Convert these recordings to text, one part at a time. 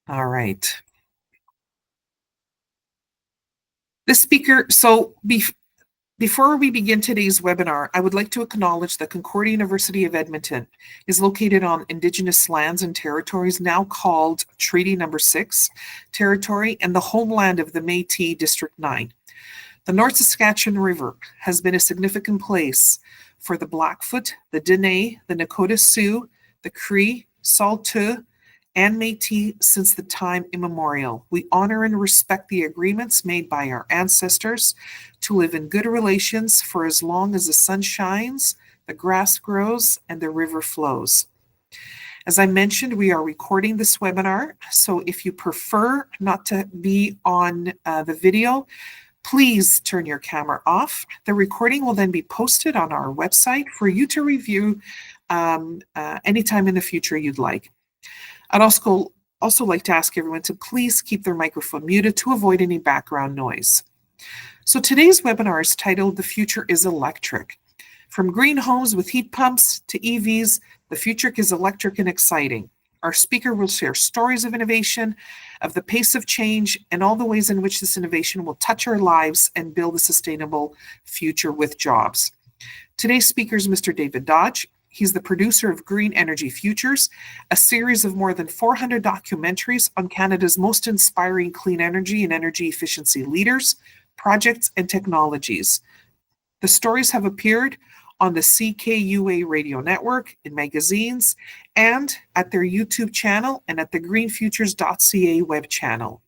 All right. The speaker, so before we begin today's webinar, I would like to acknowledge that Concordia University of Edmonton is located on Indigenous lands and territories now called Treaty Number 6 territory and the homeland of the Métis District 9. The North Saskatchewan River has been a significant place for the Blackfoot, the Dene, the Nakota Sioux, the Cree, Saulteaux, and Métis since the time immemorial. We honor and respect the agreements made by our ancestors to live in good relations for as long as the sun shines, the grass grows, and the river flows. As I mentioned, we are recording this webinar, so if you prefer not to be on the video, please turn your camera off. The recording will then be posted on our website for you to review anytime in the future you'd like. I'd also like to ask everyone to please keep their microphone muted to avoid any background noise. So today's webinar is titled The Future is Electric. From green homes with heat pumps to EVs, the future is electric and exciting. Our speaker will share stories of innovation, of the pace of change, and all the ways in which this innovation will touch our lives and build a sustainable future with jobs. Today's speaker is Mr. David Dodge. He's the producer of Green Energy Futures, a series of more than 400 documentaries on Canada's most inspiring clean energy and energy efficiency leaders, projects, and technologies. The stories have appeared on the CKUA radio network, in magazines, and at their YouTube channel and at the greenfutures.ca web channel.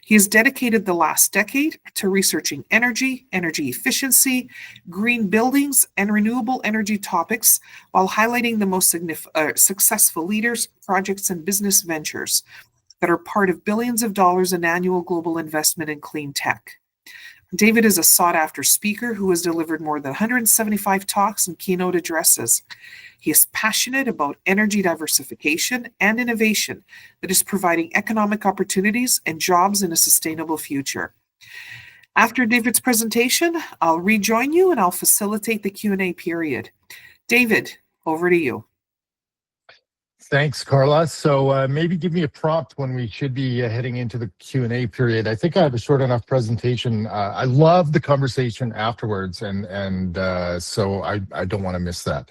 He has dedicated the last decade to researching energy, energy efficiency, green buildings, and renewable energy topics while highlighting the most successful leaders, projects, and business ventures that are part of billions of dollars in annual global investment in clean tech. David is a sought-after speaker who has delivered more than 175 talks and keynote addresses. He is passionate about energy diversification and innovation that is providing economic opportunities and jobs in a sustainable future. After David's presentation, I'll rejoin you and I'll facilitate the Q&A period. David, over to you. Thanks, Carla. So maybe give me a prompt when we should be heading into the Q&A period. I think I have a short enough presentation. I love the conversation afterwards, and so I don't want to miss that.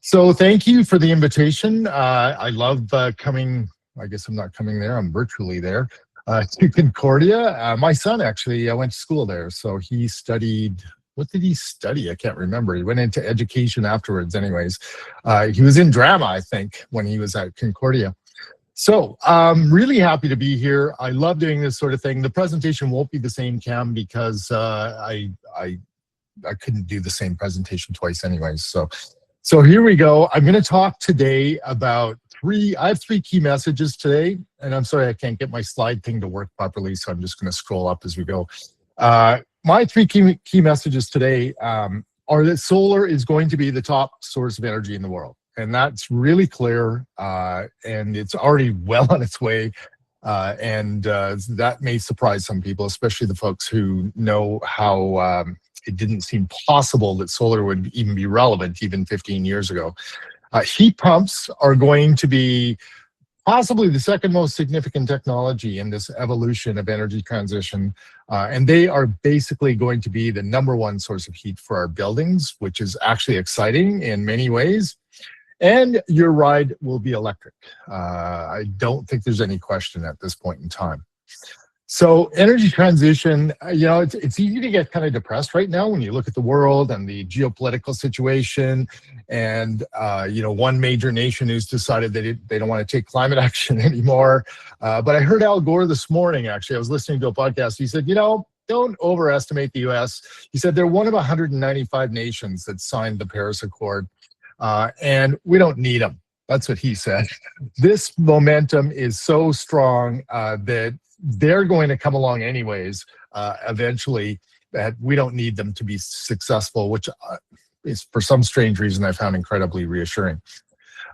So thank you for the invitation. I love coming, I guess I'm not coming there, I'm virtually there, to Concordia. My son actually went to school there, so he studied, what did he study? I can't remember. He went into education afterwards anyways. He was in drama, I think, when he was at Concordia. So I'm really happy to be here. I love doing this sort of thing. The presentation won't be the same, Cam, because I couldn't do the same presentation twice anyways. So here we go. I'm going to talk today about I have three key messages today, and I'm sorry I can't get my slide thing to work properly, so I'm just going to scroll up as we go. My three key messages today are that solar is going to be the top source of energy in the world. And that's really clear, and it's already well on its way. That may surprise some people, especially the folks who know how it didn't seem possible that solar would even be relevant even 15 years ago. Heat pumps are going to be possibly the second most significant technology in this evolution of energy transition. And they are basically going to be the #1 source of heat for our buildings, which is actually exciting in many ways. And your ride will be electric. I don't think there's any question at this point in time. So energy transition, it's easy to get kind of depressed right now when you look at the world and the geopolitical situation and, one major nation who's decided that they don't want to take climate action anymore. But I heard Al Gore this morning, actually. I was listening to a podcast. He said, don't overestimate the U.S. He said they're one of 195 nations that signed the Paris Accord, and we don't need them. That's what he said. This momentum is so strong that they're going to come along anyways, eventually, that we don't need them to be successful, which is, for some strange reason, I found incredibly reassuring.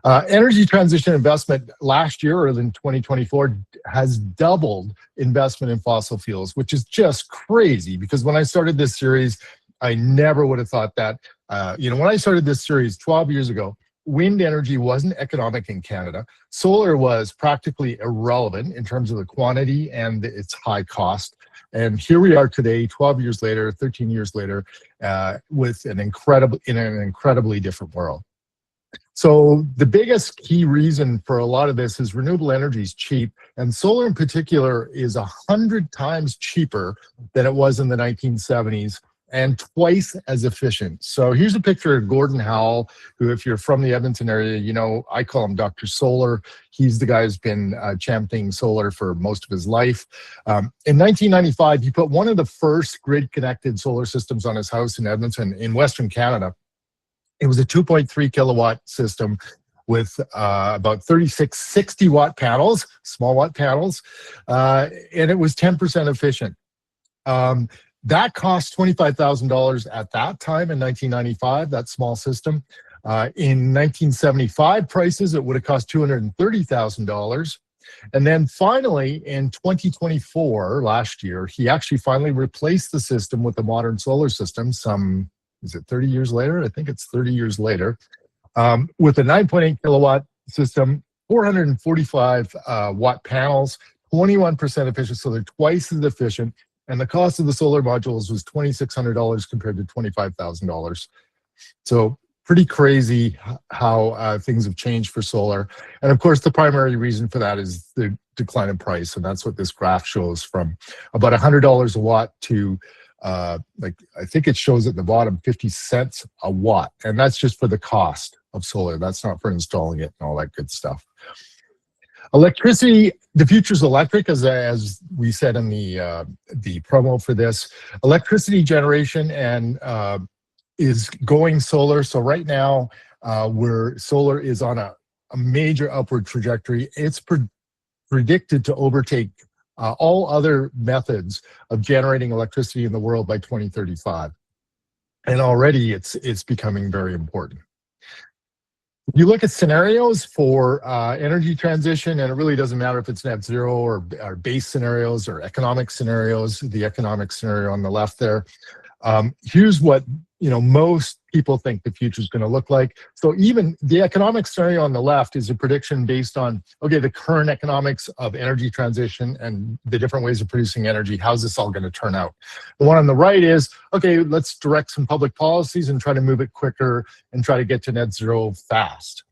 Energy transition investment last year, or in 2024, has doubled investment in fossil fuels, which is just crazy, because when I started this series, I never would have thought that. When I started this series 12 years ago, wind energy wasn't economic in Canada. Solar was practically irrelevant in terms of the quantity and its high cost. And here we are today, 12 years later, 13 years later, with in an incredibly different world. So the biggest key reason for a lot of this is renewable energy is cheap, and solar in particular is 100 times cheaper than it was in the 1970s and twice as efficient. So here's a picture of Gordon Howell, who, if you're from the Edmonton area, you know, I call him Dr. Solar. He's the guy who's been championing solar for most of his life. In 1995, he put one of the first grid-connected solar systems on his house in Edmonton in Western Canada. It was a 2.3 kilowatt system with about 36 60 watt panels, small watt panels, and it was 10% efficient. That cost $25,000 at that time in 1995, that small system. In 1975 prices, it would have cost $230,000. And then finally, in 2024, last year, he actually finally replaced the system with a modern solar system is it 30 years later? I think it's 30 years later, with a 9.8 kilowatt system, 445 watt panels, 21% efficient, so they're twice as efficient. And the cost of the solar modules was $2,600 compared to $25,000. So pretty crazy how things have changed for solar. And of course, the primary reason for that is the decline in price. And that's what this graph shows, from about $100 a watt to I think it shows at the bottom 50 cents a watt. And that's just for the cost of solar. That's not for installing it and all that good stuff. Electricity, the future's electric, as we said in the promo for this. Electricity generation and is going solar. So right now, where solar is on a major upward trajectory, it's predicted to overtake all other methods of generating electricity in the world by 2035. And already it's becoming very important. If you look at scenarios for energy transition, and it really doesn't matter if it's net zero or base scenarios or economic scenarios, the economic scenario on the left there, here's what most people think the future is going to look like. So even the economic scenario on the left is a prediction based on, okay, the current economics of energy transition and the different ways of producing energy. How's this all going to turn out? The one on the right is, okay, let's direct some public policies and try to move it quicker and try to get to net zero fast.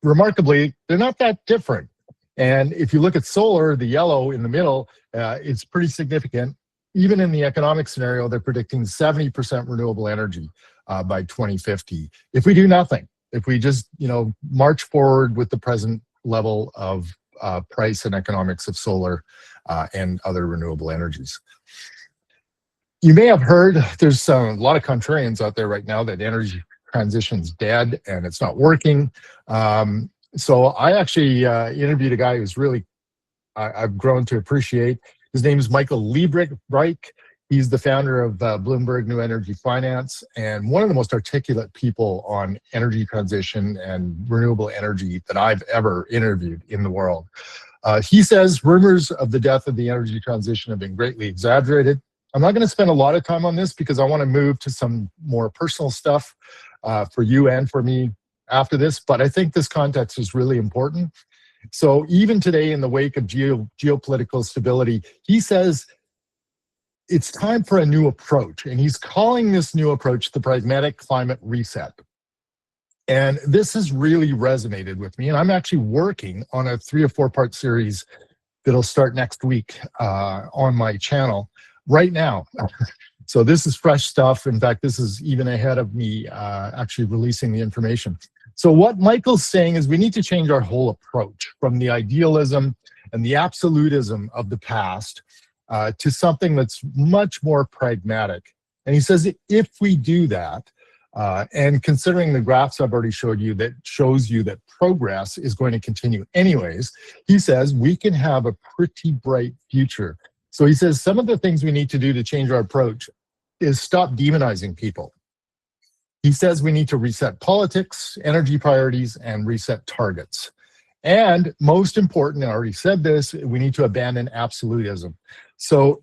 Remarkably, they're not that different. And if you look at solar, the yellow in the middle, it's pretty significant. Even in the economic scenario, they're predicting 70% renewable energy by 2050. If we do nothing, if we just march forward with the present level of price and economics of solar and other renewable energies. You may have heard there's a lot of contrarians out there right now that energy transition's dead and it's not working. So I actually interviewed a guy who's really I've grown to appreciate. His name is Michael Liebreich. He's the founder of Bloomberg New Energy Finance and one of the most articulate people on energy transition and renewable energy that I've ever interviewed in the world. He says rumors of the death of the energy transition have been greatly exaggerated. I'm not going to spend a lot of time on this because I want to move to some more personal stuff for you and for me after this, but I think this context is really important. So even today, in the wake of geopolitical stability, he says it's time for a new approach. And he's calling this new approach the pragmatic climate reset. And this has really resonated with me. And I'm actually working on a 3 or 4 part series that'll start next week on my channel right now. So this is fresh stuff. In fact, this is even ahead of me actually releasing the information. So what Michael's saying is we need to change our whole approach from the idealism and the absolutism of the past to something that's much more pragmatic. And he says if we do that, and considering the graphs I've already showed you that shows you that progress is going to continue anyways, he says we can have a pretty bright future. So he says some of the things we need to do to change our approach is stop demonizing people. He says we need to reset politics, energy priorities, and reset targets. And most important, I already said this, we need to abandon absolutism. So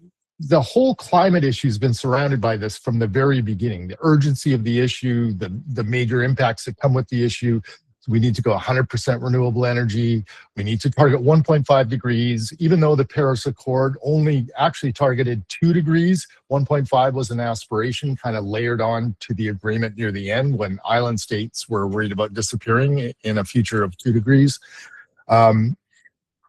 the whole climate issue has been surrounded by this from the very beginning. The urgency of the issue, the major impacts that come with the issue. We need to go 100% renewable energy. We need to target 1.5 degrees, even though the Paris Accord only actually targeted 2 degrees. 1.5 was an aspiration kind of layered on to the agreement near the end when island states were worried about disappearing in a future of 2 degrees.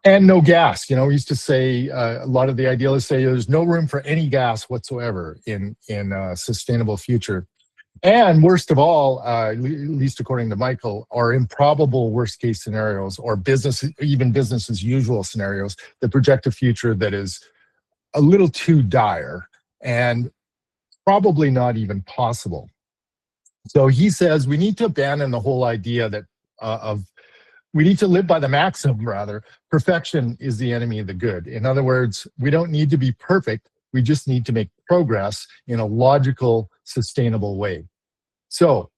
And no gas. We used to say, a lot of the idealists say there's no room for any gas whatsoever in a sustainable future. And worst of all, at least according to Michael, are improbable worst case scenarios or even business as usual scenarios that project a future that is a little too dire and probably not even possible. So he says we need to abandon the whole idea that we need to live by the maxim, rather, perfection is the enemy of the good. In other words, we don't need to be perfect. We just need to make progress in a logical, sustainable way. So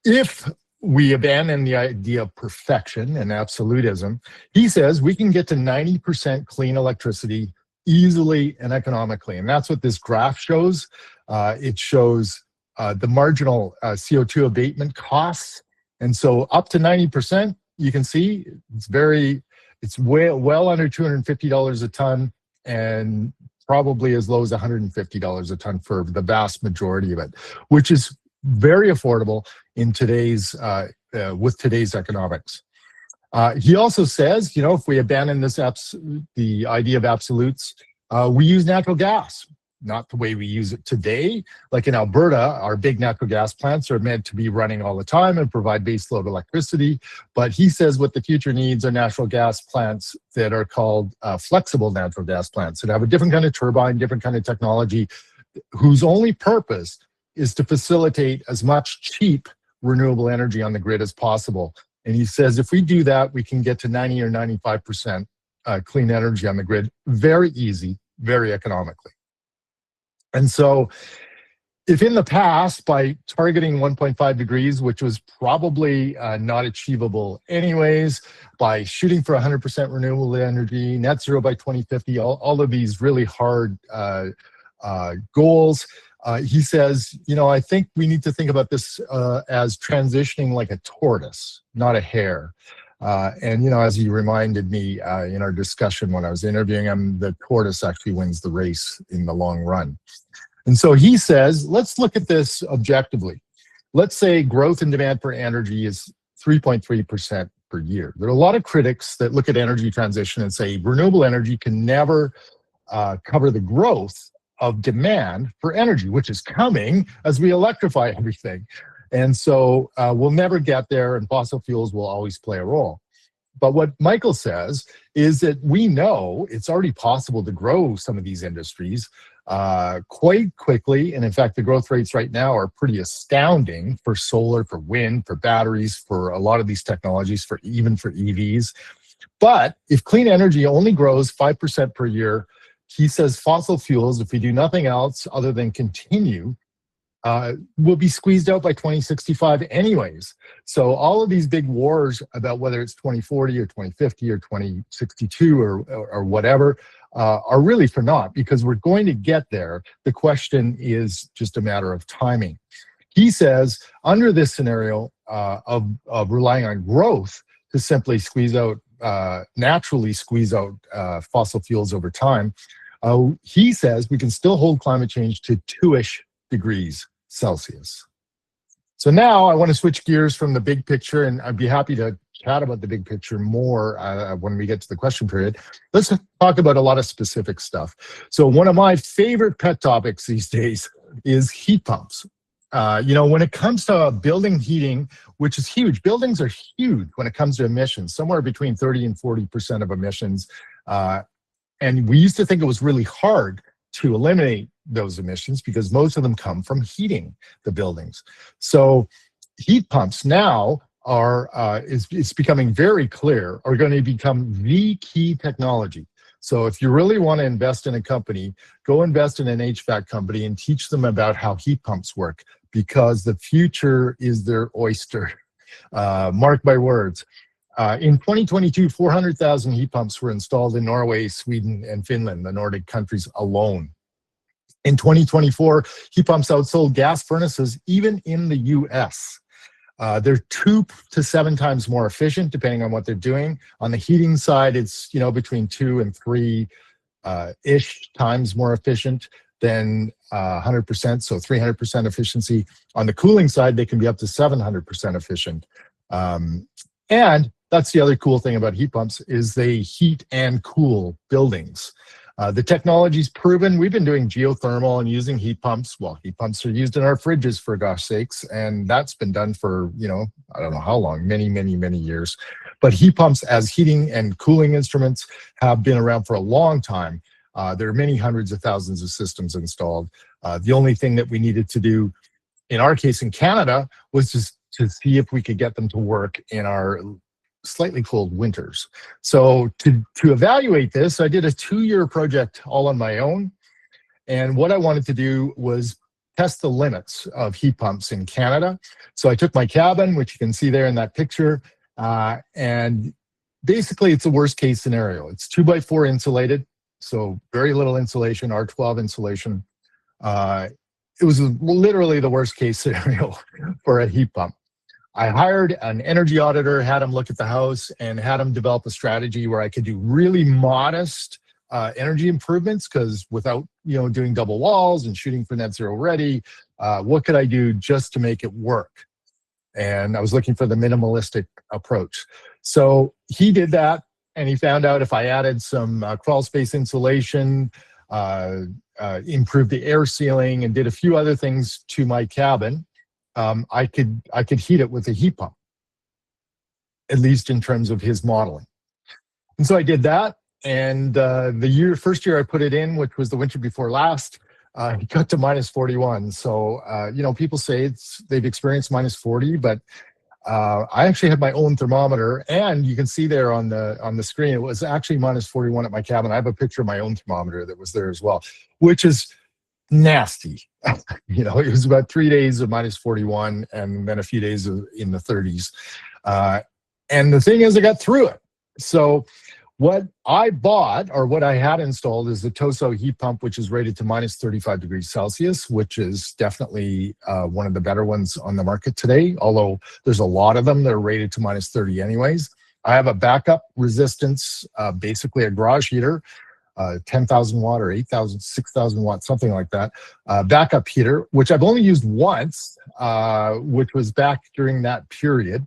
if we abandon the idea of perfection and absolutism, he says we can get to 90% clean electricity easily and economically. And that's what this graph shows. It shows the marginal CO2 abatement costs. And so up to 90%, you can see it's well under $250 a ton and probably as low as $150 a ton for the vast majority of it, which is very affordable in today's with today's economics. He also says, if we abandon the idea of absolutes, we use natural gas, not the way we use it today. Like in Alberta, our big natural gas plants are meant to be running all the time and provide baseload electricity. But he says what the future needs are natural gas plants that are called flexible natural gas plants that have a different kind of turbine, different kind of technology, whose only purpose is to facilitate as much cheap renewable energy on the grid as possible. And he says if we do that, we can get to 90 or 95% clean energy on the grid very easy, very economically. And so if in the past, by targeting 1.5 degrees, which was probably not achievable anyways, by shooting for 100% renewable energy, net zero by 2050, all of these really hard goals, he says, I think we need to think about this as transitioning like a tortoise, not a hare. And, as he reminded me in our discussion when I was interviewing him, the tortoise actually wins the race in the long run. And so he says, let's look at this objectively. Let's say growth in demand for energy is 3.3% per year. There are a lot of critics that look at energy transition and say renewable energy can never cover the growth of demand for energy, which is coming as we electrify everything. And so we'll never get there, and fossil fuels will always play a role. But what Michael says is that we know it's already possible to grow some of these industries quite quickly. And in fact, the growth rates right now are pretty astounding for solar, for wind, for batteries, for a lot of these technologies, even for EVs. But if clean energy only grows 5% per year, he says fossil fuels, if we do nothing else other than continue, will be squeezed out by 2065 anyways. So all of these big wars about whether it's 2040 or 2050 or 2062 or whatever are really for naught, because we're going to get there. The question is just a matter of timing. He says under this scenario of relying on growth to simply naturally squeeze out fossil fuels over time, he says we can still hold climate change to 2-ish degrees Celsius. So now I want to switch gears from the big picture, and I'd be happy to chat about the big picture more when we get to the question period. Let's talk about a lot of specific stuff. So one of my favorite pet topics these days is heat pumps. When it comes to building heating, which is huge, buildings are huge when it comes to emissions, somewhere between 30 and 40% of emissions. And we used to think it was really hard to eliminate those emissions because most of them come from heating the buildings. So heat pumps now it's becoming very clear, are going to become the key technology. So if you really want to invest in a company, go invest in an HVAC company and teach them about how heat pumps work, because the future is their oyster. Mark my words. In 2022, 400,000 heat pumps were installed in Norway, Sweden, and Finland, the Nordic countries alone. In 2024, heat pumps outsold gas furnaces even in the US. They're 2 to 7 times more efficient, depending on what they're doing. On the heating side, it's between 2 and 3 ish times more efficient than 100%, so 300% efficiency. On the cooling side, they can be up to 700% efficient. And that's the other cool thing about heat pumps is they heat and cool buildings. The technology's proven. We've been doing geothermal and using heat pumps. Well, heat pumps are used in our fridges, for gosh sakes, and that's been done for, I don't know how long, many, many, many years. But heat pumps as heating and cooling instruments have been around for a long time. There are many hundreds of thousands of systems installed. The only thing that we needed to do, in our case in Canada, was just to see if we could get them to work in our slightly cold winters. So to evaluate this, I did a 2-year project all on my own. And what I wanted to do was test the limits of heat pumps in Canada. So I took my cabin, which you can see there in that picture, and basically it's a worst case scenario. It's 2x4 insulated, so very little insulation, R12 insulation. It was literally the worst case scenario for a heat pump. I hired an energy auditor, had him look at the house, and had him develop a strategy where I could do really modest energy improvements, because without doing double walls and shooting for net zero ready, what could I do just to make it work? And I was looking for the minimalistic approach. So he did that, and he found out if I added some crawl space insulation, improved the air sealing, and did a few other things to my cabin, I could heat it with a heat pump, at least in terms of his modeling. And so I did that. And the first year I put it in, which was the winter before last, it got to minus 41. So, people say they've experienced minus 40, but I actually had my own thermometer, and you can see there on the screen, it was actually minus 41 at my cabin. I have a picture of my own thermometer that was there as well, which is nasty. It was about 3 days of minus 41 and then a few days in the 30s. And the thing is, I got through it. So what I bought, or what I had installed, is the Toso heat pump, which is rated to minus 35 degrees Celsius, which is definitely one of the better ones on the market today, although there's a lot of them that are rated to minus 30 anyways. I have a backup resistance, basically a garage heater, 10,000 watt or 8,000, 6,000 watt, something like that, backup heater, which I've only used once, which was back during that period.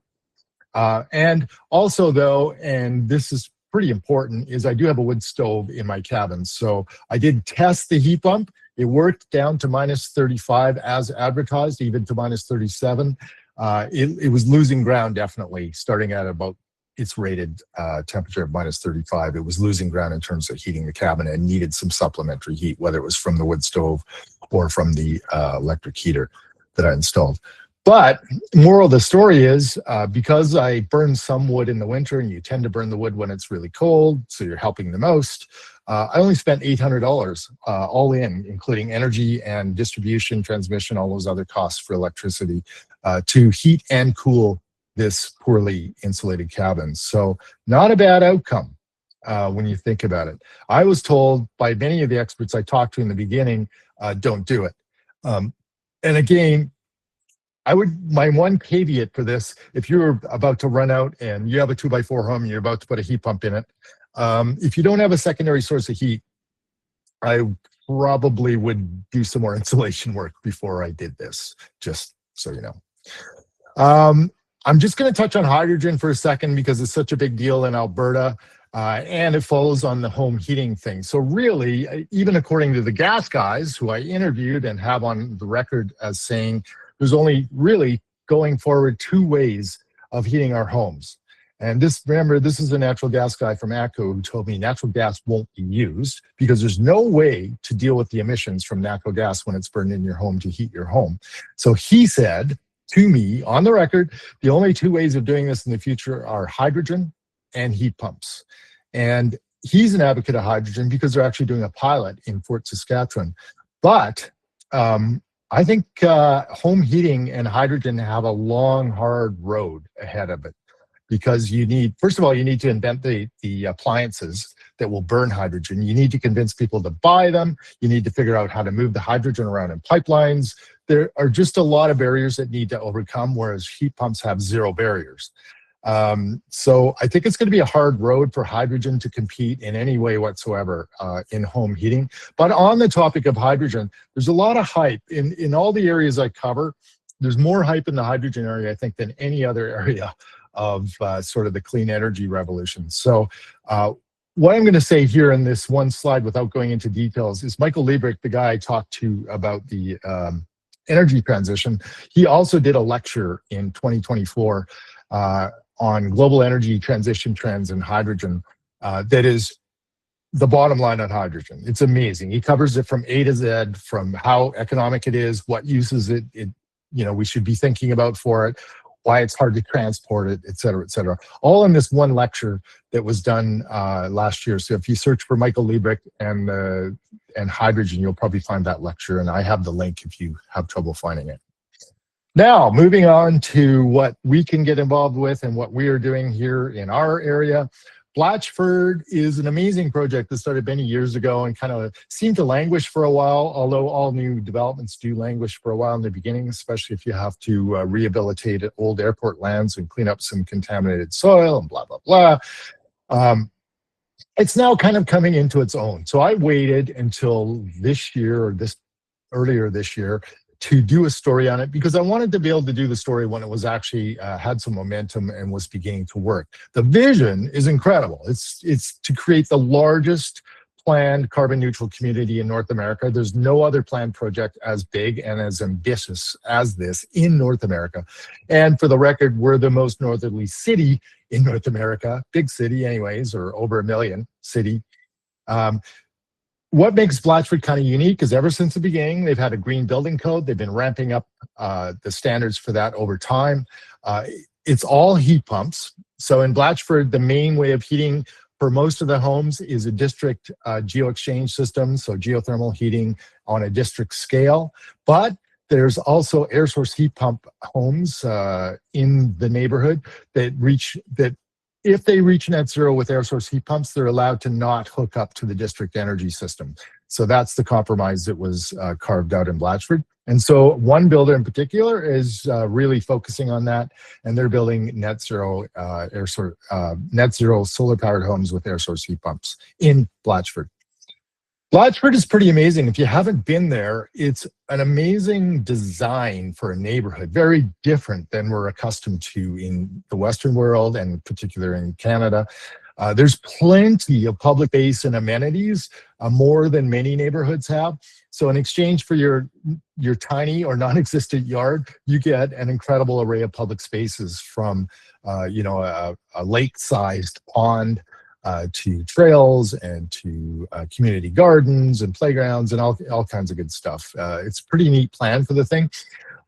And also though, and this is pretty important, is I do have a wood stove in my cabin. So I did test the heat pump. It worked down to minus 35 as advertised, even to minus 37. It was losing ground, definitely, starting at about its rated temperature of minus 35. It was losing ground in terms of heating the cabin and needed some supplementary heat, whether it was from the wood stove or from the electric heater that I installed. But moral of the story is, because I burn some wood in the winter, and you tend to burn the wood when it's really cold, so you're helping the most, I only spent $800 all in, including energy and distribution, transmission, all those other costs for electricity, to heat and cool this poorly insulated cabin. So not a bad outcome when you think about it. I was told by many of the experts I talked to in the beginning, don't do it. And again, my one caveat for this, if you're about to run out and you have a 2x4 home and you're about to put a heat pump in it, if you don't have a secondary source of heat, I probably would do some more insulation work before I did this, just so you know. I'm just going to touch on hydrogen for a second because it's such a big deal in Alberta, and it follows on the home heating thing. So really, even according to the gas guys who I interviewed and have on the record as saying, there's only really going forward 2 ways of heating our homes. And remember, this is a natural gas guy from ATCO who told me natural gas won't be used because there's no way to deal with the emissions from natural gas when it's burned in your home to heat your home. So he said to me on the record, the only 2 ways of doing this in the future are hydrogen and heat pumps. And he's an advocate of hydrogen because they're actually doing a pilot in Fort Saskatchewan. But I think home heating and hydrogen have a long, hard road ahead of it because you need, first of all, you need to invent the appliances that will burn hydrogen. You need to convince people to buy them. You need to figure out how to move the hydrogen around in pipelines. There are just a lot of barriers that need to overcome, whereas heat pumps have zero barriers. So I think it's going to be a hard road for hydrogen to compete in any way whatsoever in home heating. But on the topic of hydrogen, there's a lot of hype in all the areas I cover. There's more hype in the hydrogen area, I think, than any other area of sort of the clean energy revolution. So what I'm going to say here in this one slide, without going into details, is Michael Liebrich, the guy I talked to about the energy transition. He also did a lecture in 2024 on global energy transition trends and hydrogen. That is the bottom line on hydrogen. It's amazing. He covers it from A to Z, from how economic it is, what uses we should be thinking about for it, why it's hard to transport it, et cetera, all in this one lecture that was done last year. So if you search for Michael Liebrich and hydrogen, you'll probably find that lecture, and I have the link if you have trouble finding it. Now, moving on to what we can get involved with and what we are doing here in our area. Blatchford is an amazing project that started many years ago and kind of seemed to languish for a while, although all new developments do languish for a while in the beginning, especially if you have to rehabilitate old airport lands and clean up some contaminated soil and blah, blah, blah. It's now kind of coming into its own. So I waited until this year or earlier this year to do a story on it, because I wanted to be able to do the story when it was actually had some momentum and was beginning to work. The vision is incredible. It's to create the largest planned carbon neutral community in North America. There's no other planned project as big and as ambitious as this in North America. And for the record, we're the most northerly city in North America, big city anyways, or over 1 million city. What makes Blatchford kind of unique is ever since the beginning, they've had a green building code. They've been ramping up the standards for that over time. It's all heat pumps. So in Blatchford, the main way of heating for most of the homes is a district geo-exchange system, so geothermal heating on a district scale. But there's also air source heat pump homes in the neighborhood that if they reach net zero with air source heat pumps, they're allowed to not hook up to the district energy system. So that's the compromise that was carved out in Blatchford. And so one builder in particular is really focusing on that, and they're building net zero solar powered homes with air source heat pumps in Blatchford. Blatchford is pretty amazing. If you haven't been there, it's an amazing design for a neighborhood, very different than we're accustomed to in the Western world and particularly in Canada. There's plenty of public space and amenities, more than many neighborhoods have. So in exchange for your tiny or non-existent yard, you get an incredible array of public spaces from a lake-sized pond to trails and to community gardens and playgrounds and all kinds of good stuff. It's a pretty neat plan for the thing.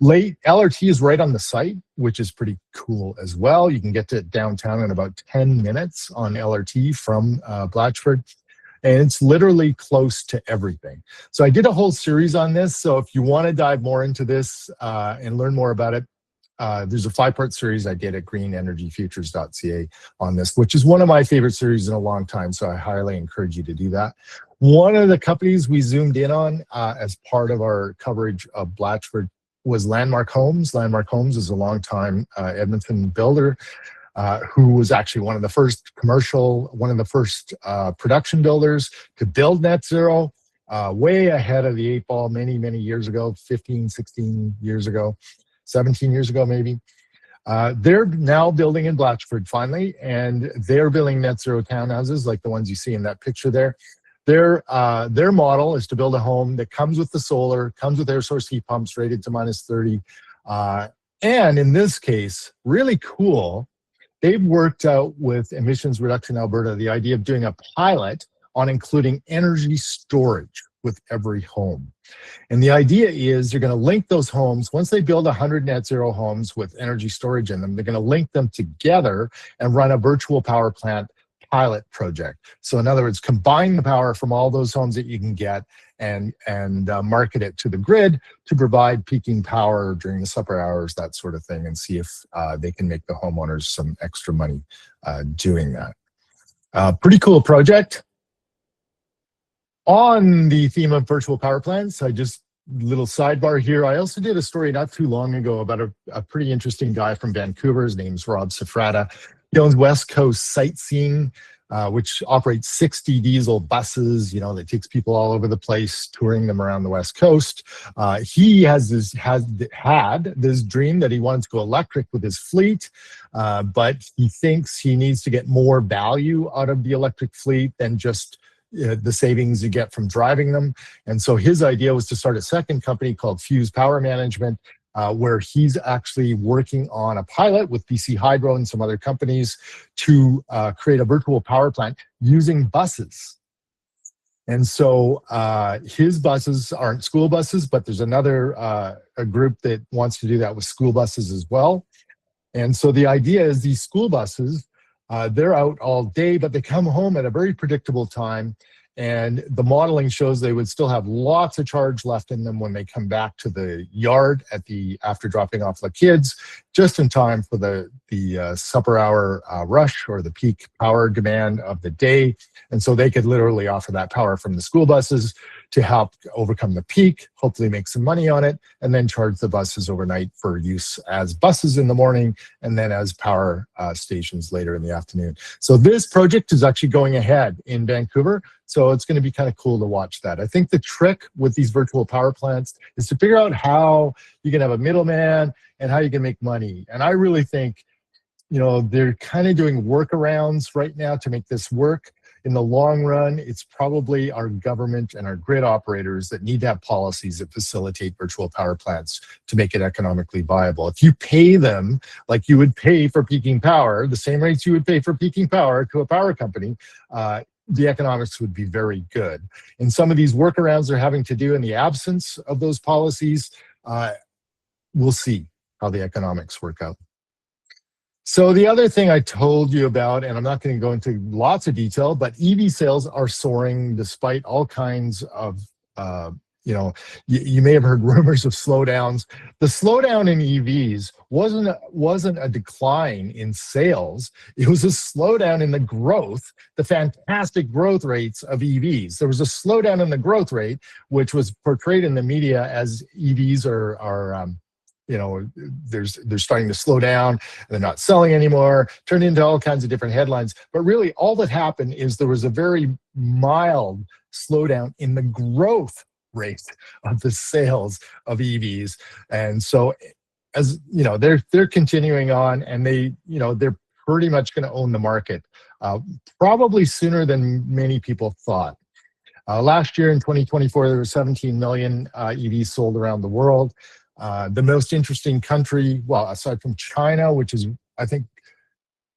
LRT is right on the site, which is pretty cool as well. You can get to downtown in about 10 minutes on LRT from Blatchford. And it's literally close to everything. So I did a whole series on this. So if you want to dive more into this and learn more about it, there's a 5-part series I did at greenenergyfutures.ca on this, which is one of my favorite series in a long time. So I highly encourage you to do that. One of the companies we zoomed in on as part of our coverage of Blatchford was Landmark Homes. Landmark Homes is a longtime Edmonton builder who was actually one of the first production builders to build net zero, way ahead of the 8 ball many, many years ago, 15, 16 years ago. 17 years ago, maybe. They're now building in Blatchford finally, and they're building net zero townhouses like the ones you see in that picture there. Their model is to build a home that comes with the solar, comes with air source heat pumps rated to -30. And in this case, really cool, they've worked out with Emissions Reduction Alberta the idea of doing a pilot on including energy storage with every home. And the idea is you're going to link those homes. Once they build 100 net zero homes with energy storage in them, they're going to link them together and run a virtual power plant pilot project. So in other words, combine the power from all those homes that you can get and market it to the grid to provide peaking power during the supper hours, that sort of thing, and see if they can make the homeowners some extra money doing that. Pretty cool project. On the theme of virtual power plants, little sidebar here. I also did a story not too long ago about a pretty interesting guy from Vancouver. His name's Rob Safrata. He owns West Coast Sightseeing, which operates 60 diesel buses, that takes people all over the place, touring them around the West Coast. He had this dream that he wanted to go electric with his fleet, but he thinks he needs to get more value out of the electric fleet than just the savings you get from driving them. And so his idea was to start a second company called Fuse Power Management, where he's actually working on a pilot with BC Hydro and some other companies to create a virtual power plant using buses. And so his buses aren't school buses, but there's another a group that wants to do that with school buses as well. And so the idea is these school buses, they're out all day, but they come home at a very predictable time. And the modeling shows they would still have lots of charge left in them when they come back to the yard after dropping off the kids, just in time for the supper hour rush or the peak power demand of the day. And so they could literally offer that power from the school buses to help overcome the peak, hopefully make some money on it, and then charge the buses overnight for use as buses in the morning and then as power stations later in the afternoon. So this project is actually going ahead in Vancouver. So it's going to be kind of cool to watch that. I think the trick with these virtual power plants is to figure out how you can have a middleman and how you can make money. And I really think, they're kind of doing workarounds right now to make this work. In the long run, it's probably our government and our grid operators that need to have policies that facilitate virtual power plants to make it economically viable. If you pay them like you would pay for peaking power, the same rates you would pay for peaking power to a power company, the economics would be very good. And some of these workarounds they're having to do in the absence of those policies, we'll see how the economics work out. So the other thing I told you about, and I'm not going to go into lots of detail, but EV sales are soaring despite all kinds of, you may have heard rumors of slowdowns. The slowdown in EVs wasn't a decline in sales. It was a slowdown in the growth, the fantastic growth rates of EVs. There was a slowdown in the growth rate, which was portrayed in the media as EVs are they're starting to slow down, they're not selling anymore, turned into all kinds of different headlines. But really all that happened is there was a very mild slowdown in the growth rate of the sales of EVs. And so as they're continuing on, and they're pretty much going to own the market, probably sooner than many people thought. Last year in 2024, there were 17 million EVs sold around the world. The most interesting country, well, aside from China, which is, I think,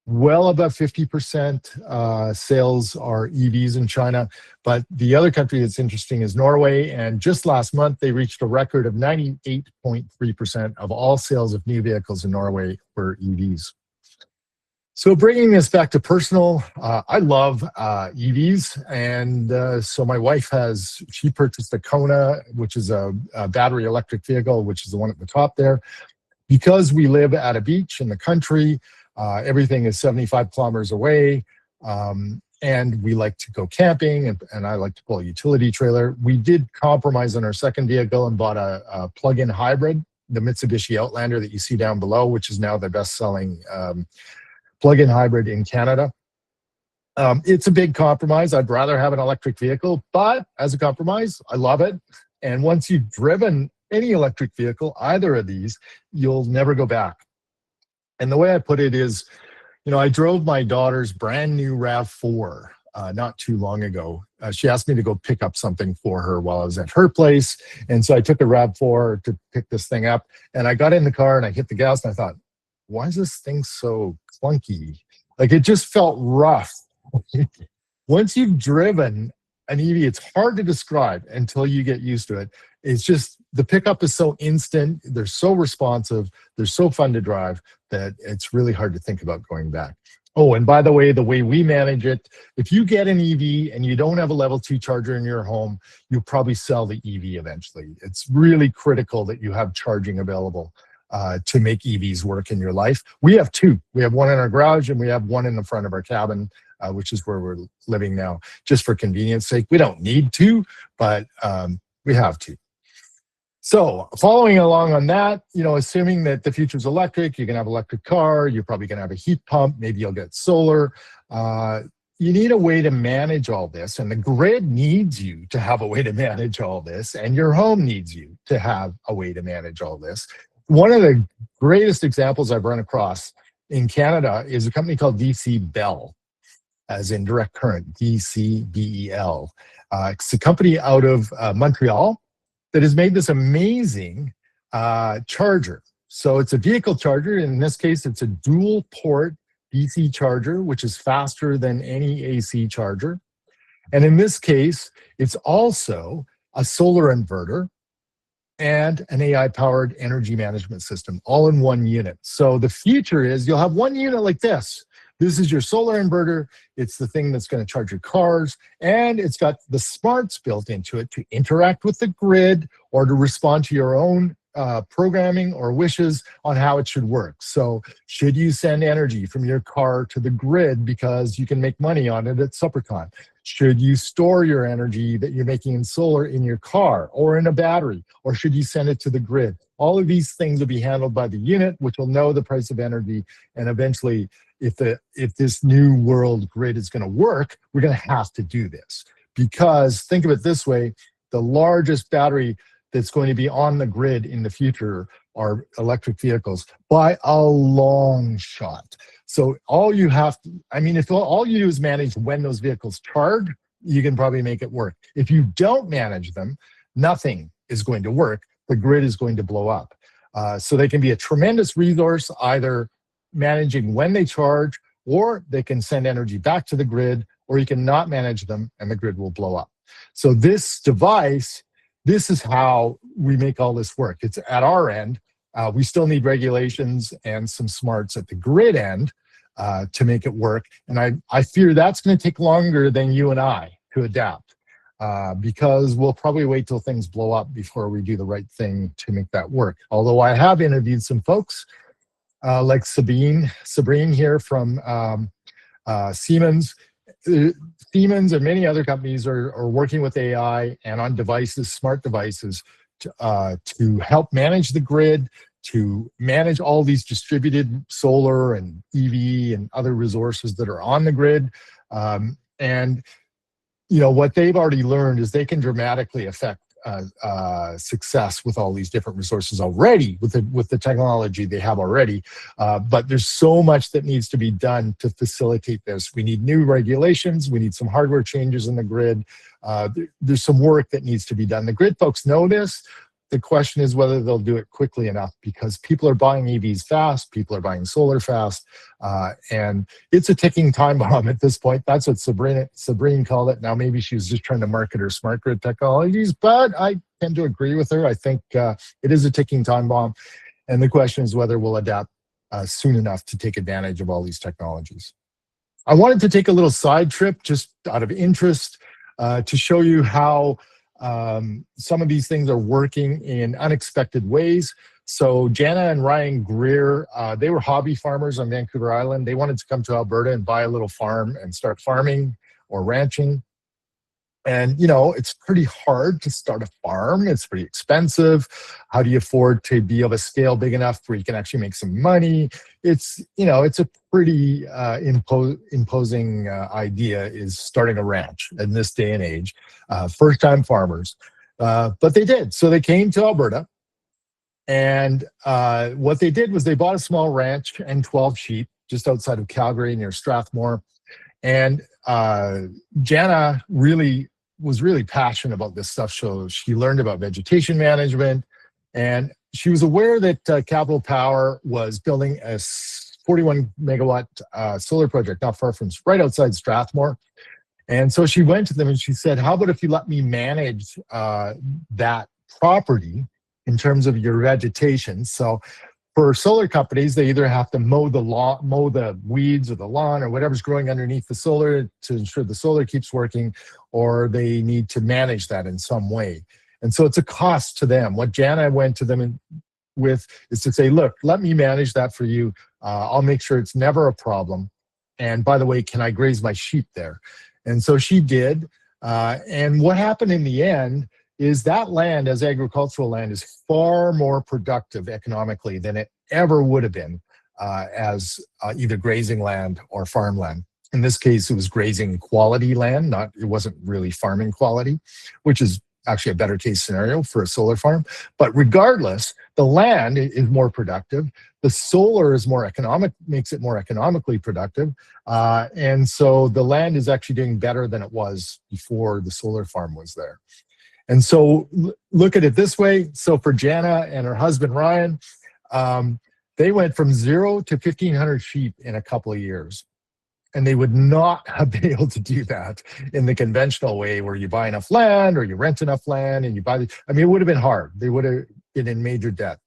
well above 50% sales are EVs in China. But the other country that's interesting is Norway. And just last month, they reached a record of 98.3% of all sales of new vehicles in Norway were EVs. So bringing this back to personal, I love EVs. And so my wife she purchased a Kona, which is a battery electric vehicle, which is the one at the top there. Because we live at a beach in the country, everything is 75 kilometers away. And we like to go camping, and I like to pull a utility trailer. We did compromise on our second vehicle and bought a plug-in hybrid, the Mitsubishi Outlander that you see down below, which is now the best-selling plug-in hybrid in Canada. It's a big compromise. I'd rather have an electric vehicle, but as a compromise, I love it. And once you've driven any electric vehicle, either of these, you'll never go back. And the way I put it is, I drove my daughter's brand new RAV4 not too long ago. She asked me to go pick up something for her while I was at her place. And so I took a RAV4 to pick this thing up. And I got in the car and I hit the gas and I thought, why is this thing so clunky? Like, it just felt rough. Once you've driven an EV, it's hard to describe until you get used to it. It's just, the pickup is so instant, they're so responsive, they're so fun to drive that it's really hard to think about going back. Oh, and by the way we manage it, if you get an EV and you don't have a level 2 charger in your home, you'll probably sell the EV eventually. It's really critical that you have charging available to make EVs work in your life. We have two. We have one in our garage and we have one in the front of our cabin, which is where we're living now, just for convenience sake. We don't need to, but we have to. So following along on that, assuming that the future's electric, you're gonna have an electric car, you're probably gonna have a heat pump, maybe you'll get solar. You need a way to manage all this, and the grid needs you to have a way to manage all this, and your home needs you to have a way to manage all this. One of the greatest examples I've run across in Canada is a company called DC Bell, as in direct current, DCBEL. It's a company out of Montreal that has made this amazing charger. So it's a vehicle charger. In this case, it's a dual port DC charger, which is faster than any AC charger. And in this case, it's also a solar inverter and an AI-powered energy management system, all in one unit. So the future is you'll have one unit like this. This is your solar inverter. It's the thing that's going to charge your cars, and it's got the smarts built into it to interact with the grid or to respond to your own programming or wishes on how it should work. So should you send energy from your car to the grid because you can make money on it at SupperCon? Should you store your energy that you're making in solar in your car or in a battery, or should you send it to the grid? All of these things will be handled by the unit, which will know the price of energy, and eventually if this new world grid is going to work, we're going to have to do this. Because think of it this way, the largest battery that's going to be on the grid in the future are electric vehicles by a long shot. So all you have to, if all you do is manage when those vehicles charge, you can probably make it work. If you don't manage them, nothing is going to work. The grid is going to blow up. So they can be a tremendous resource, either managing when they charge, or they can send energy back to the grid, or you can not manage them and the grid will blow up. So this device, this is how we make all this work. It's at our end. We still need regulations and some smarts at the grid end to make it work. And I fear that's going to take longer than you and I to adapt because we'll probably wait till things blow up before we do the right thing to make that work. Although I have interviewed some folks like Sabrine here from Siemens. Siemens and many other companies are working with AI and on devices, smart devices, to help manage the grid, to manage all these distributed solar and EV and other resources that are on the grid. And what they've already learned is they can dramatically affect success with all these different resources already, with the technology they have already. But there's so much that needs to be done to facilitate this. We need new regulations. We need some hardware changes in the grid. There's some work that needs to be done. The grid folks know this. The question is whether they'll do it quickly enough, because people are buying EVs fast, people are buying solar fast, and it's a ticking time bomb at this point. That's what Sabrine called it. Now, maybe she was just trying to market her smart grid technologies, but I tend to agree with her. I think it is a ticking time bomb, and the question is whether we'll adapt soon enough to take advantage of all these technologies. I wanted to take a little side trip just out of interest to show you how some of these things are working in unexpected ways. So Jana and Ryan Greer, they were hobby farmers on Vancouver Island. They wanted to come to Alberta and buy a little farm and start farming or ranching. And, it's pretty hard to start a farm. It's pretty expensive. How do you afford to be of a scale big enough where you can actually make some money? It's a pretty imposing idea, is starting a ranch in this day and age. First-time farmers. But they did. So they came to Alberta. And what they did was they bought a small ranch and 12 sheep just outside of Calgary near Strathmore. And Jana was really passionate about this stuff. So she learned about vegetation management, and she was aware that Capital Power was building a 41 megawatt solar project not far from, right outside Strathmore. And so she went to them and she said, how about if you let me manage that property in terms of your vegetation? So For solar companies, they either have to mow the weeds or the lawn or whatever's growing underneath the solar to ensure the solar keeps working, or they need to manage that in some way. And so it's a cost to them. What Jana went to them with is to say, look, let me manage that for you. I'll make sure it's never a problem. And by the way, can I graze my sheep there? And so she did. And what happened in the end is that land, as agricultural land, is far more productive economically than it ever would have been as either grazing land or farmland. In this case, it was grazing quality land, it wasn't really farming quality, which is actually a better case scenario for a solar farm. But regardless, the land is more productive. The solar is more economic, makes it more economically productive. And so the land is actually doing better than it was before the solar farm was there. And so look at it this way. So for Jana and her husband, Ryan, they went from 0 to 1,500 sheep in a couple of years. And they would not have been able to do that in the conventional way where you buy enough land or you rent enough land and you buy it would have been hard. They would have been in major debt.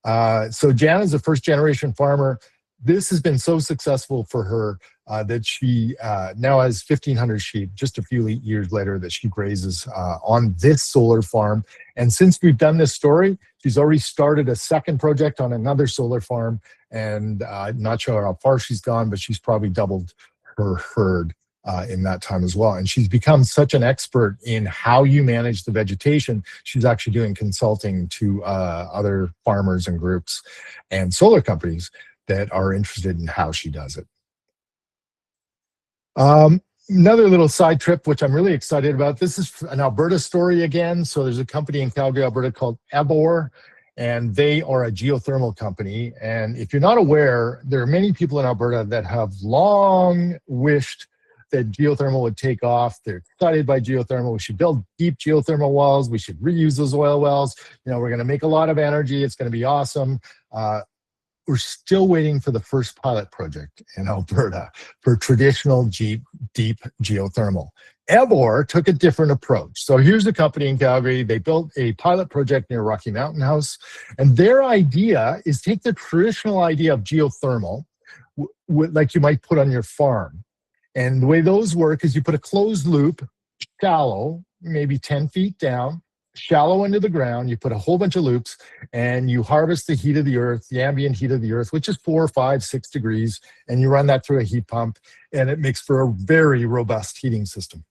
So Jana's a first generation farmer. This has been so successful for her that she now has 1,500 sheep, just a few years later, that she grazes on this solar farm. And since we've done this story, she's already started a second project on another solar farm. And I'm not sure how far she's gone, but she's probably doubled her herd in that time as well. And she's become such an expert in how you manage the vegetation. She's actually doing consulting to other farmers and groups and solar companies that are interested in how she does it. Another little side trip, which I'm really excited about. This is an Alberta story again. So there's a company in Calgary, Alberta called Ebor, and they are a geothermal company. And if you're not aware, there are many people in Alberta that have long wished that geothermal would take off. They're excited by geothermal. We should build deep geothermal wells. We should reuse those oil wells. We're going to make a lot of energy. It's going to be awesome. We're still waiting for the first pilot project in Alberta for traditional deep geothermal. Ebor took a different approach. So here's a company in Calgary. They built a pilot project near Rocky Mountain House. And their idea is take the traditional idea of geothermal, like you might put on your farm. And the way those work is you put a closed loop, shallow, maybe 10 feet down, shallow into the ground. You put a whole bunch of loops and you harvest the heat of the earth, the ambient heat of the earth, which is 4, 5, 6 degrees. And you run that through a heat pump and it makes for a very robust heating system.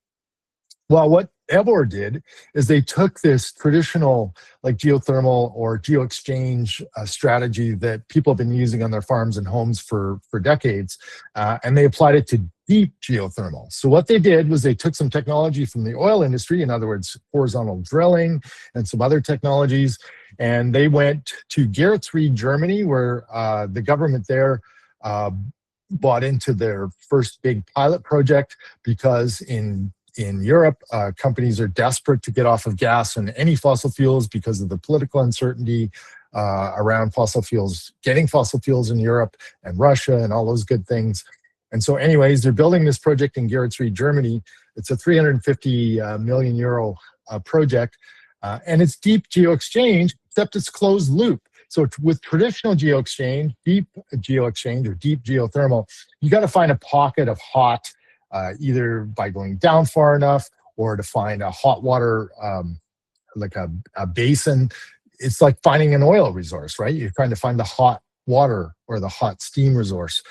Well, what Ebor did is they took this traditional like geothermal or geo-exchange strategy that people have been using on their farms and homes for decades, and they applied it to deep geothermal. So what they did was they took some technology from the oil industry, in other words, horizontal drilling and some other technologies, and they went to Geretsried, Germany, where the government there bought into their first big pilot project because in Europe, companies are desperate to get off of gas and any fossil fuels because of the political uncertainty around fossil fuels, getting fossil fuels in Europe and Russia and all those good things. And so anyways, they're building this project in Geretsried, Germany. It's a 350 million euro project, and it's deep geo-exchange, except it's closed loop. So with traditional geo-exchange, deep geo-exchange or deep geothermal, you got to find a pocket of hot, either by going down far enough or to find a hot water, like a basin. It's like finding an oil resource, right? You're trying to find the hot water or the hot steam resource.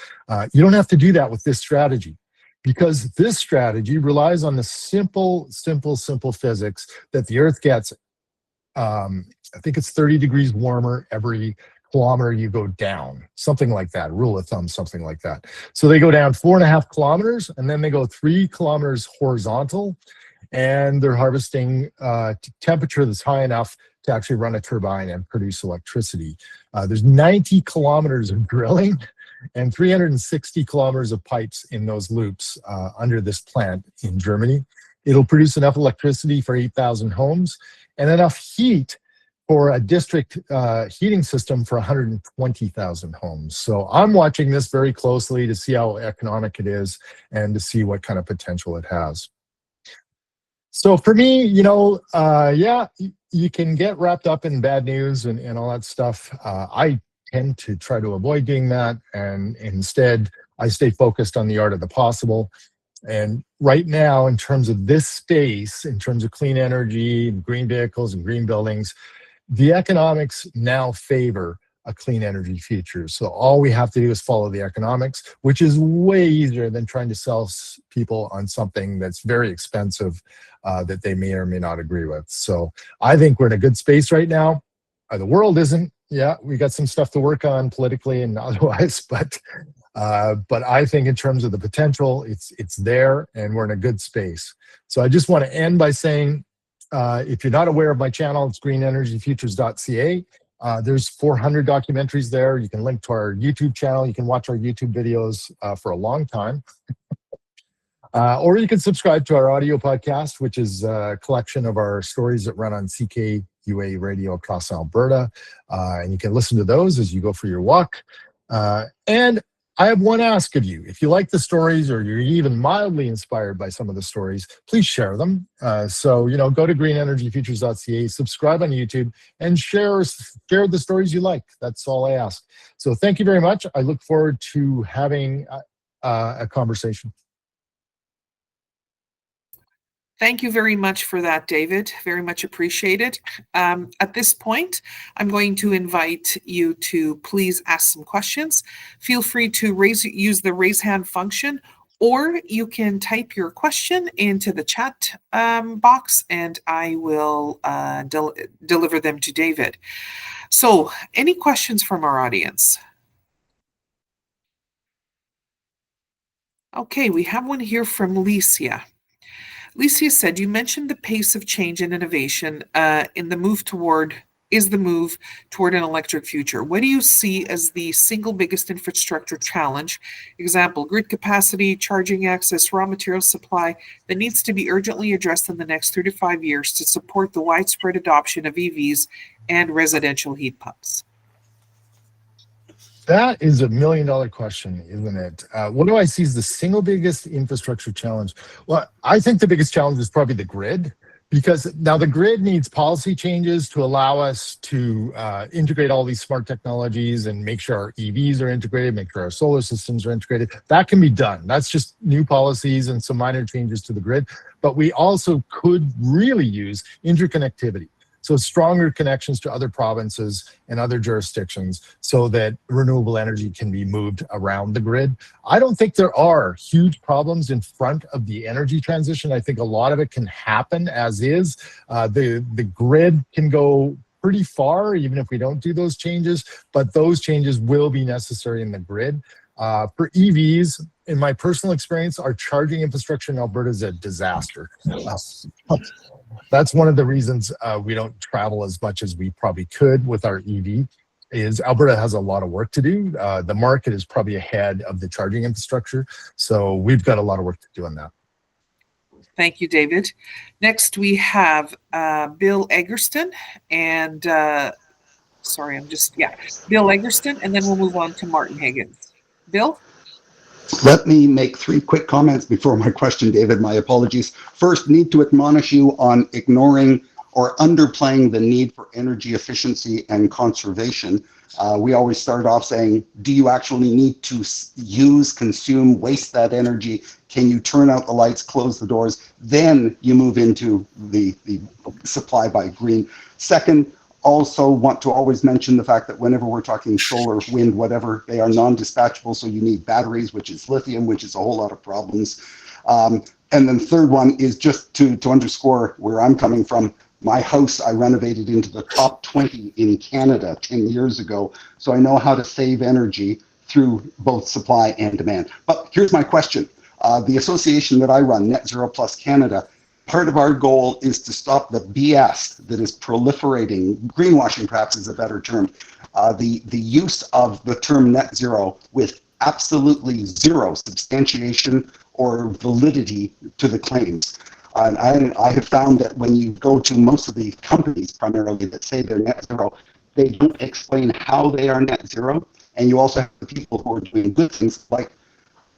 You don't have to do that with this strategy because this strategy relies on the simple physics that the earth gets, I think it's 30 degrees warmer every kilometer you go down, something like that, rule of thumb, something like that. So they go down 4.5 kilometers and then they go 3 kilometers horizontal and they're harvesting temperature that's high enough to actually run a turbine and produce electricity. There's 90 kilometers of drilling and 360 kilometers of pipes in those loops under this plant in Germany. It'll produce enough electricity for 8,000 homes and enough heat for a district heating system for 120,000 homes. So I'm watching this very closely to see how economic it is and to see what kind of potential it has. So for me, yeah, you can get wrapped up in bad news and all that stuff. I tend to try to avoid doing that, and instead I stay focused on the art of the possible. And right now, in terms of this space, in terms of clean energy, green vehicles, and green buildings, the economics now favor a clean energy future. So all we have to do is follow the economics, which is way easier than trying to sell people on something that's very expensive that they may or may not agree with. So I think we're in a good space right now. The world isn't. Yeah, we got some stuff to work on politically and otherwise, but I think in terms of the potential, it's there, and we're in a good space. So I just want to end by saying, if you're not aware of my channel, it's greenenergyfutures.ca. There's 400 documentaries there. You can link to our YouTube channel. You can watch our YouTube videos for a long time. Or you can subscribe to our audio podcast, which is a collection of our stories that run on CKUA radio across Alberta. And you can listen to those as you go for your walk. And I have one ask of you. If you like the stories, or you're even mildly inspired by some of the stories, please share them. So, go to greenenergyfutures.ca, subscribe on YouTube, and share the stories you like. That's all I ask. So thank you very much. I look forward to having a conversation. Thank you very much for that, David. Very much appreciated. At this point, I'm going to invite you to please ask some questions. Feel free to use the raise hand function, or you can type your question into the chat box, and I will deliver them to David. So, any questions from our audience? Okay, we have one here from Licia. Licia said, you mentioned the pace of change and innovation in the move toward an electric future. What do you see as the single biggest infrastructure challenge? Example, grid capacity, charging access, raw material supply that needs to be urgently addressed in the next 3 to 5 years to support the widespread adoption of EVs and residential heat pumps. That is $1 million question, isn't it? What do I see as the single biggest infrastructure challenge? Well, I think the biggest challenge is probably the grid, because now the grid needs policy changes to allow us to integrate all these smart technologies and make sure our EVs are integrated, make sure our solar systems are integrated. That can be done. That's just new policies and some minor changes to the grid. But we also could really use interconnectivity. So stronger connections to other provinces and other jurisdictions so that renewable energy can be moved around the grid. I don't think there are huge problems in front of the energy transition. I think a lot of it can happen as is. The grid can go pretty far, even if we don't do those changes, but those changes will be necessary in the grid. For EVs, in my personal experience, our charging infrastructure in Alberta is a disaster. That's one of the reasons we don't travel as much as we probably could with our EV, is Alberta has a lot of work to do. The market is probably ahead of the charging infrastructure, so we've got a lot of work to do on that. Thank you, David. Next, we have Bill Eggerston, and Bill Eggerston, and then we'll move on to Martin Higgins. Bill? Let me make 3 quick comments before my question, David. My apologies. First, need to admonish you on ignoring or underplaying the need for energy efficiency and conservation. We always start off saying, do you actually need to use, consume, waste that energy? Can you turn out the lights, close the doors? Then you move into the supply by green. Second, also want to always mention the fact that whenever we're talking solar, wind, whatever, they are non-dispatchable, so you need batteries, which is lithium, which is a whole lot of problems. And then third one is just to underscore where I'm coming from. My house, I renovated into the top 20 in Canada 10 years ago, so I know how to save energy through both supply and demand. But here's my question. The association that I run, Net Zero Plus Canada, part of our goal is to stop the BS that is proliferating. Greenwashing, perhaps, is a better term. The use of the term net zero with absolutely zero substantiation or validity to the claims. And I have found that when you go to most of the companies, primarily, that say they're net zero, they don't explain how they are net zero. And you also have the people who are doing good things, like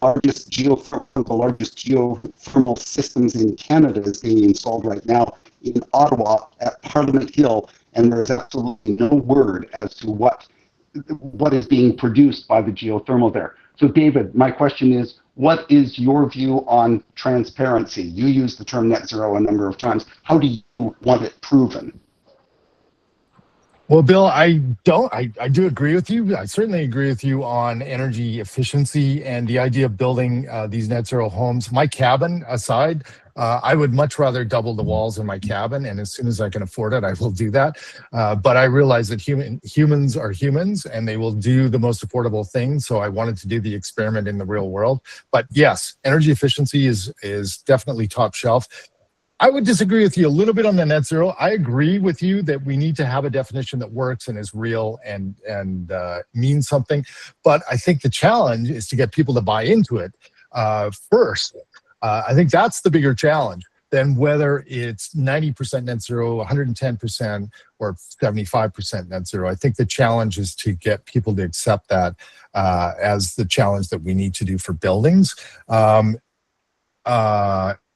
largest geothermal systems in Canada is being installed right now in Ottawa at Parliament Hill, and there's absolutely no word as to what what is being produced by the geothermal there. So David, my question is, what is your view on transparency? You used the term net zero a number of times. How do you want it proven? Well, Bill, I do agree with you. I certainly agree with you on energy efficiency and the idea of building these net zero homes. My cabin aside, I would much rather double the walls in my cabin, and as soon as I can afford it, I will do that. But I realize that humans are humans, and they will do the most affordable thing. So I wanted to do the experiment in the real world. But yes, energy efficiency is definitely top shelf. I would disagree with you a little bit on the net zero. I agree with you that we need to have a definition that works and is real and means something. But I think the challenge is to get people to buy into it first. I think that's the bigger challenge than whether it's 90% net zero, 110%, or 75% net zero. I think the challenge is to get people to accept that as the challenge that we need to do for buildings.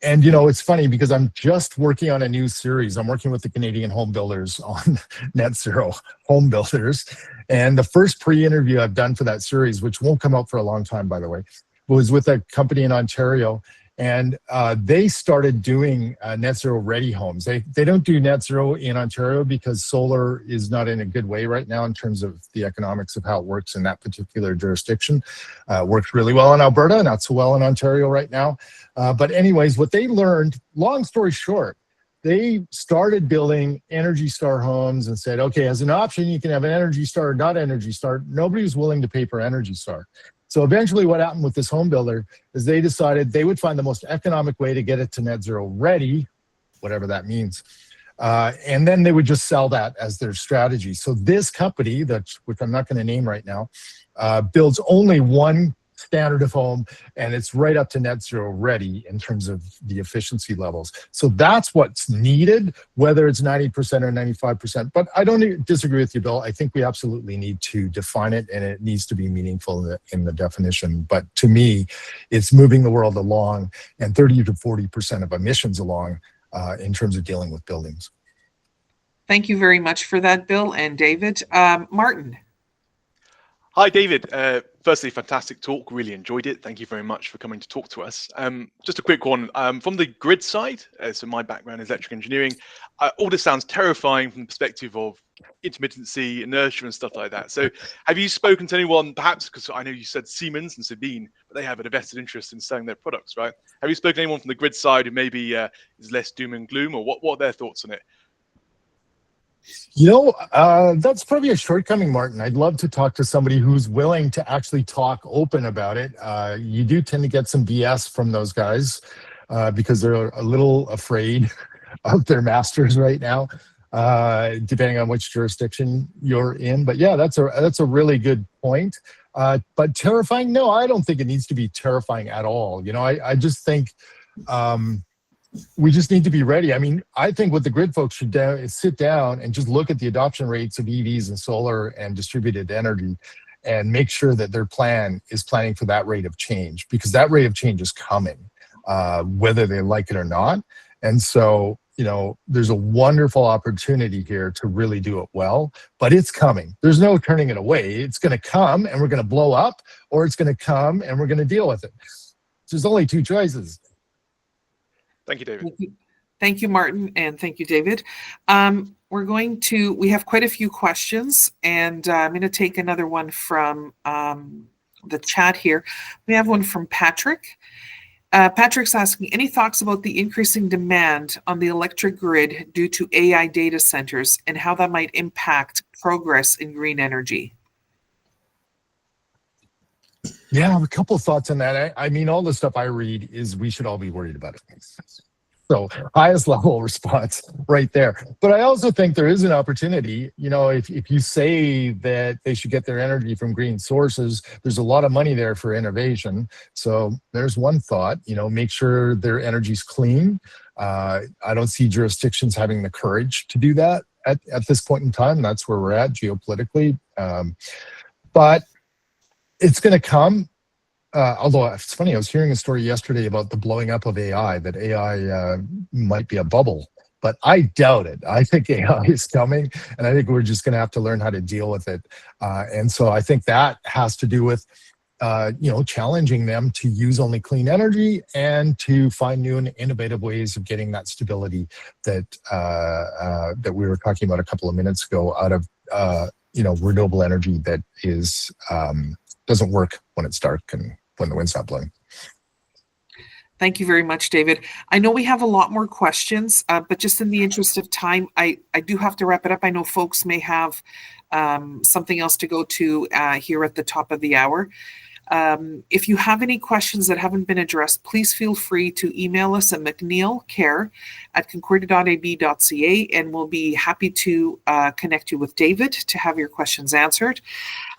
And, you know, it's funny because I'm just working on a new series. I'm working with the Canadian home builders on net zero home builders. And the first pre-interview I've done for that series, which won't come out for a long time, by the way, was with a company in Ontario. And they started doing net zero ready homes. They don't do net zero in Ontario because solar is not in a good way right now in terms of the economics of how it works in that particular jurisdiction. Works really well in Alberta, not so well in Ontario right now. But anyways, what they learned, long story short, they started building Energy Star homes and said, okay, as an option, you can have an Energy Star or not Energy Star. Nobody was willing to pay for Energy Star. So eventually what happened with this home builder is they decided they would find the most economic way to get it to net zero ready, whatever that means. And then they would just sell that as their strategy. So this company, which I'm not going to name right now, builds only one standard of home, and it's right up to net zero ready in terms of the efficiency levels. So that's what's needed, whether it's 90% or 95%. But I don't disagree with you, Bill. I think we absolutely need to define it, and it needs to be meaningful in the definition. But to me, it's moving the world along and 30 to 40% of emissions along in terms of dealing with buildings. Thank you very much for that, Bill and David. Martin. Hi, David. Firstly, fantastic talk. Really enjoyed it. Thank you very much for coming to talk to us. Just a quick one. From the grid side, so my background is electrical engineering, all this sounds terrifying from the perspective of intermittency, inertia, and stuff like that. So have you spoken to anyone, perhaps, because I know you said Siemens and Sabine, but they have a vested interest in selling their products, right? Have you spoken to anyone from the grid side who maybe is less doom and gloom, or what are their thoughts on it? You know, that's probably a shortcoming, Martin. I'd love to talk to somebody who's willing to actually talk open about it. You do tend to get some BS from those guys because they're a little afraid of their masters right now, depending on which jurisdiction you're in. But yeah, that's a really good point. But terrifying? No, I don't think it needs to be terrifying at all. You know, I just think we just need to be ready. I mean, I think what the grid folks should do is sit down and just look at the adoption rates of EVs and solar and distributed energy and make sure that their plan is planning for that rate of change, because that rate of change is coming, whether they like it or not. And so, you know, there's a wonderful opportunity here to really do it well, but it's coming. There's no turning it away. It's going to come and we're going to blow up, or it's going to come and we're going to deal with it. There's only two choices. Thank you, David. Thank you, Martin, and thank you, David. We have quite a few questions, and I'm going to take another one from the chat here. We have one from Patrick. Patrick's asking, any thoughts about the increasing demand on the electric grid due to AI data centers and how that might impact progress in green energy? Yeah, I have a couple of thoughts on that. I mean, all the stuff I read is we should all be worried about it. So highest level response right there. But I also think there is an opportunity, you know, if you say that they should get their energy from green sources, there's a lot of money there for innovation. So there's one thought, you know, make sure their energy's clean. I don't see jurisdictions having the courage to do that at this point in time. That's where we're at geopolitically. But it's going to come. Although it's funny, I was hearing a story yesterday about the blowing up of AI, that AI might be a bubble. but I doubt it. I think AI is coming, and I think we're just going to have to learn how to deal with it. And so I think that has to do with challenging them to use only clean energy and to find new and innovative ways of getting that stability that that we were talking about a couple of minutes ago out of renewable energy that is doesn't work when it's dark and when the wind's not blowing. Thank you very much, David. I know we have a lot more questions, but just in the interest of time, I do have to wrap it up. I know folks may have something else to go to here at the top of the hour. If you have any questions that haven't been addressed, please feel free to email us at mcneilcare@concordia.ab.ca, and we'll be happy to connect you with David to have your questions answered.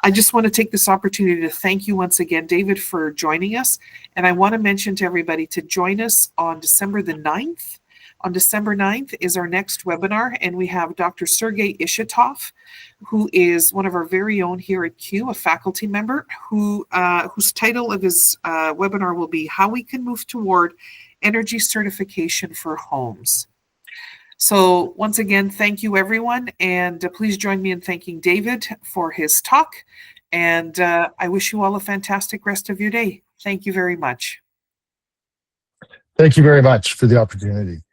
I just want to take this opportunity to thank you once again, David, for joining us. And I want to mention to everybody to join us on December the 9th. On December 9th is our next webinar, and we have Dr. Sergey Ishatov, who is one of our very own here at CUE, a faculty member, whose title of his webinar will be How We Can Move Toward Energy Certification for Homes. So once again, thank you, everyone, and please join me in thanking David for his talk, and I wish you all a fantastic rest of your day. Thank you very much. Thank you very much for the opportunity.